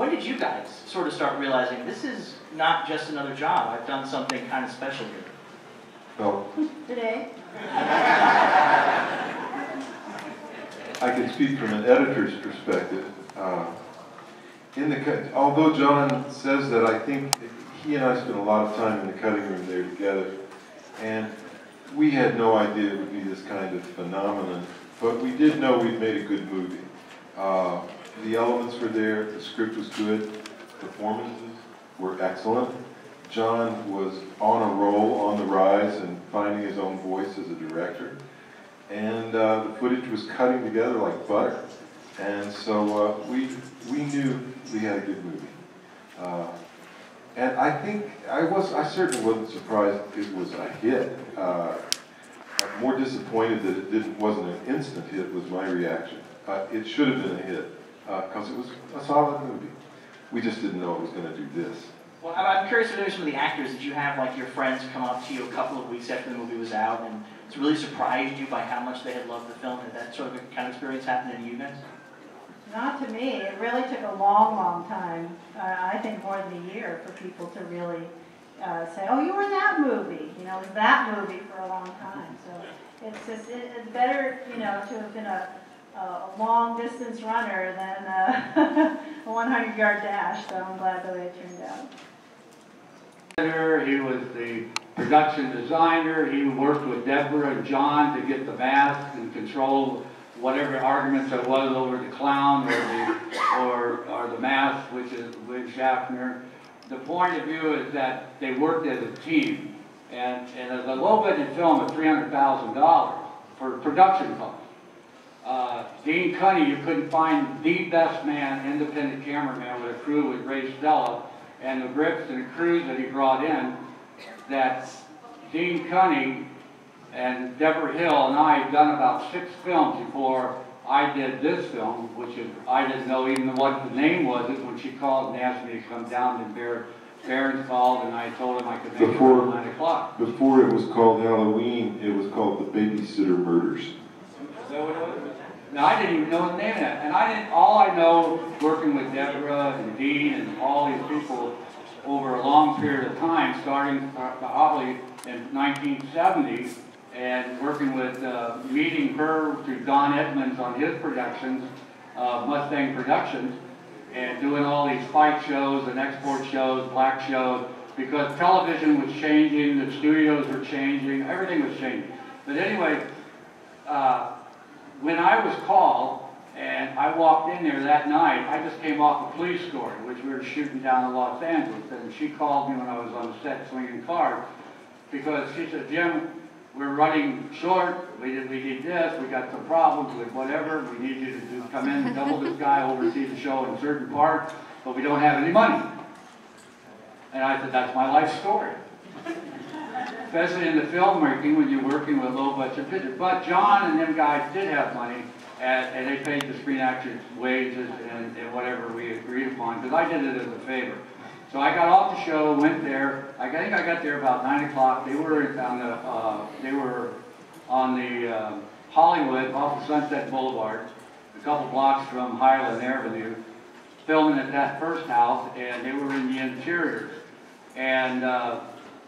When did you guys sort of start realizing this is not just another job, I've done something kind of special here? Well, Today. I can speak from an editor's perspective. Although John says that, I think he and I spent a lot of time in the cutting room there together, and we had no idea it would be this kind of phenomenon, but we did know we'd made a good movie. The elements were there, the script was good, performances were excellent. John was on a roll, on the rise, and finding his own voice as a director. And the footage was cutting together like butter. And so we knew we had a good movie. And I think, I certainly wasn't surprised it was a hit. I'm more disappointed that it wasn't an instant hit was my reaction. It should have been a hit, because it was a solid movie. We just didn't know it was going to do this. Well, I'm curious if there's some of the actors that you have, like your friends come up to you a couple of weeks after the movie was out, and it's really surprised you by how much they had loved the film. Did that sort of kind of experience happen to you guys? Not to me. It really took a long, long time, I think more than a year, for people to really say, oh, you were in that movie. You know, it was that movie for a long time. So it's just, it's better, you know, to have been a long-distance runner than a 100-yard dash. So I'm glad the way it turned out. He was the production designer. He worked with Deborah and John to get the mask and control whatever arguments there was over the clown or the mask, which is Liz Schaffner. The point of view is that they worked as a team, and as a low-budget film at $300,000 for production costs. Dean Cunny, you couldn't find the best man, independent cameraman with a crew with Ray Stella, and the grips and the crews that he brought in, that Dean Cunny and Deborah Hill and I had done about 6 films before I did this film, which is, I didn't know even what the name was when she called and asked me to come down, and Barron's called, and I told him I could make it at 9 o'clock. Before it was called Halloween, it was called The Babysitter Murders. Is that what it was? Now, I didn't even know the name of that. And all I know, working with Deborah and Dean and all these people over a long period of time, starting probably in 1970, and working with, meeting her through Don Edmonds on his productions, Mustang Productions, and doing all these fight shows and export shows, black shows, because television was changing, the studios were changing, everything was changing. But anyway, when I was called, and I walked in there that night, I just came off a Police Story, which we were shooting down in Los Angeles, and she called me when I was on the set swinging cars, because she said, Jim, we're running short, we need this, we got some problems with whatever, we need you to come in and double this guy, oversee the show in certain parts, but we don't have any money. And I said, that's my life story. Especially in the filmmaking when you're working with low budget pictures. But John and them guys did have money, and they paid the Screen Actors wages and whatever we agreed upon, because I did it as a favor. So I got off the show, went there. I think I got there about 9 o'clock. They were on the Hollywood off of Sunset Boulevard, a couple blocks from Highland Avenue, filming at that first house, and they were in the interiors. And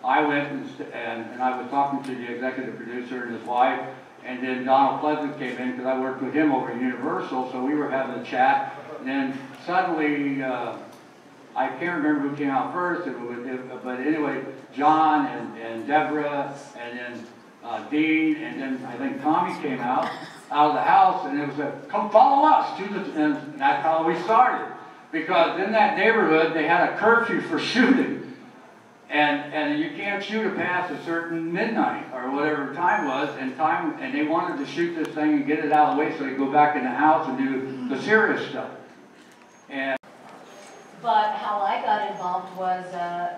I went and I was talking to the executive producer and his wife, and then Donald Pleasant came in because I worked with him over at Universal, so we were having a chat. And then suddenly, I can't remember who came out first, but anyway, John and Deborah, and then Dean, and then I think Tommy came out of the house, and it was like, come follow us, and that's how we started. Because in that neighborhood, they had a curfew for shooting. And you can't shoot it past a certain midnight or whatever time was, and they wanted to shoot this thing and get it out of the way so they could go back in the house and do the serious stuff. But how I got involved was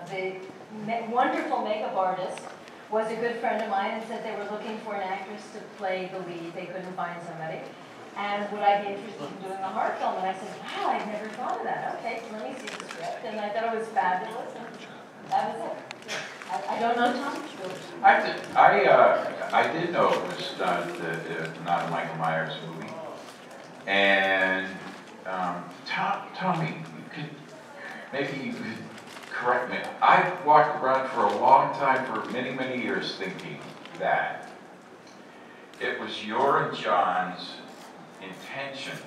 the wonderful makeup artist was a good friend of mine and said they were looking for an actress to play the lead. They couldn't find somebody. And would I be interested in doing a horror film? And I said, wow, I'd never thought of that. Okay, so let me see the script. And I thought it was fabulous. And that was it. I don't know Tom. I did know it was not a Michael Myers movie. And Tommy, maybe you could correct me. I've walked around for a long time, for many, many years, thinking that it was your and John's intention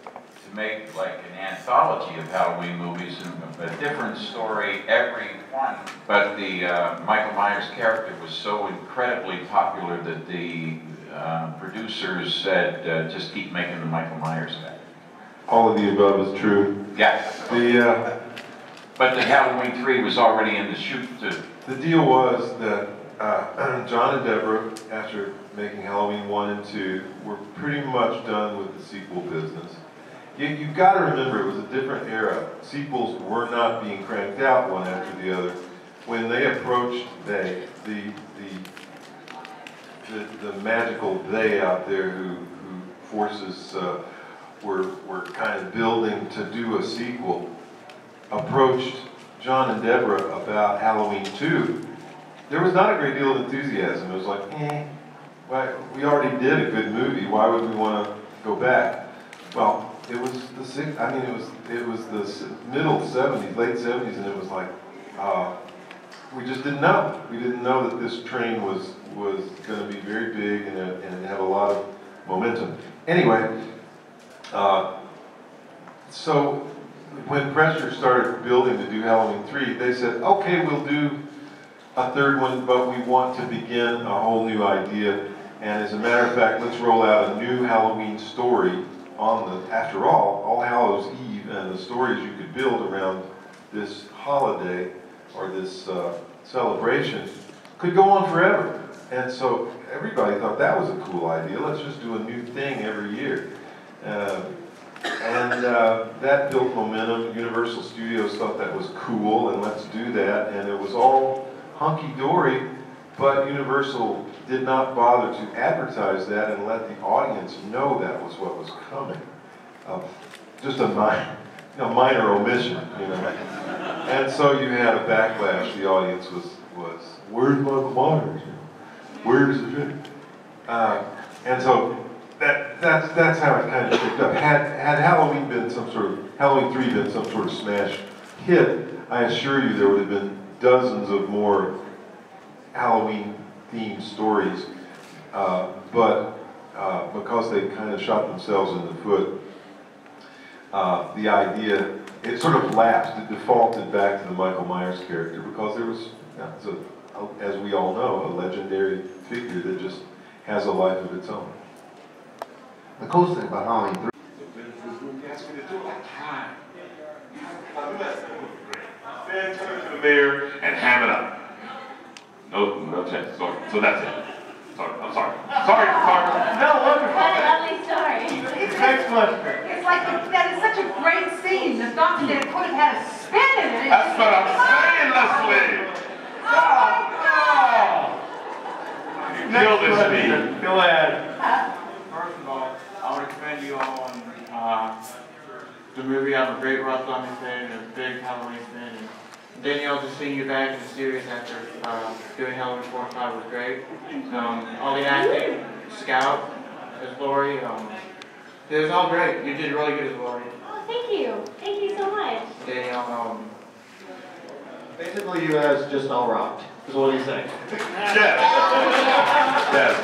to make like an anthology of Halloween movies, and a different story every one. But the Michael Myers character was so incredibly popular that the producers said, just keep making the Michael Myers guy. All of the above is true. Yeah. But the Halloween 3 was already in the shoot too. The deal was that John and Deborah, after making Halloween 1 and 2, were pretty much done with the sequel business. You've got to remember, it was a different era. Sequels were not being cranked out one after the other. When they approached the magical they out there who forces were kind of building to do a sequel, approached John and Deborah about Halloween 2, there was not a great deal of enthusiasm. It was like, we already did a good movie. Why would we want to go back? Well, it was it was the middle 70s, late 70s, and it was like, we just didn't know. We didn't know that this train was going to be very big and have a lot of momentum. Anyway, so when pressure started building to do Halloween 3, they said, okay, we'll do a third one, but we want to begin a whole new idea. And as a matter of fact, let's roll out a new Halloween story on after all Hallows Eve, and the stories you could build around this holiday or this celebration could go on forever. And so everybody thought that was a cool idea. Let's just do a new thing every year. That built momentum. Universal Studios thought that was cool, and let's do that. And it was all hunky-dory, but Universal did not bother to advertise that and let the audience know that was what was coming. Just a minor omission, you know. And so you had a backlash. The audience was where's Michael Myers? Where's the trick? And so that's how it kind of picked up. Had Halloween 3 been some sort of smash hit, I assure you there would have been dozens of more Halloween-themed stories. But because they kind of shot themselves in the foot, the idea, it sort of lapsed. It defaulted back to the Michael Myers character because there was, as we all know, a legendary figure that just has a life of its own. The cool thing about Halloween 3. Then turn to the mayor and ham it up. No chance. So that's it. I'm sorry. No, wonderful. What a lovely story. Next one. It's like that is such a great scene. The doctor could have had a spin in it. That's what I'm saying, Leslie. You killed this scene. Go ahead. First of all, I want to commend you all on the movie. I'm a great Rob Zombie fan and a big Halloween fan. And Danielle, just seeing you back in the series after doing Halloween 4 and 5 was great. All the acting, Scout as Lori, it was all great. You did really good as Lori. Oh, thank you. Thank you so much. Danielle, Basically, you guys just all rocked, is what he's saying. Yes. Yes.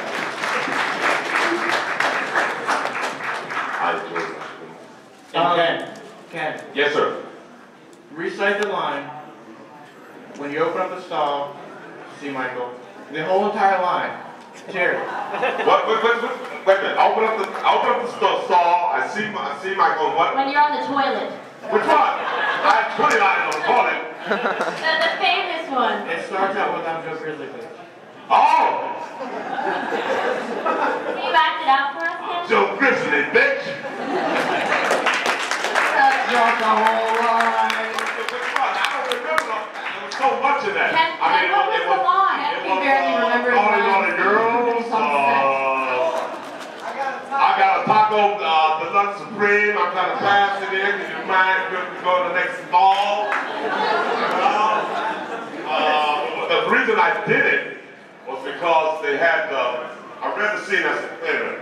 I enjoyed it. and Ken, Yes, sir. recite the line when you open up the stall, see Michael. The whole entire line. Terry. What? Wait a minute. I'll open up the stall. I see Michael. What? When you're on the toilet. Which one? I have 20 lines on the toilet. The famous one. It starts out with I'm Joe Grizzly. Oh! Can you act it out for us, Ken? Joe Grizzly, bitch! That's not the whole line. Which one? I don't remember. There was so much of that. Ken, what was the line? He barely remembers all the girls. I got a taco, deluxe supreme. I'm trying to pass it in. Do you mind if we go to the next stall? The reason I did it was because they had, I read the scene, I said, wait a minute.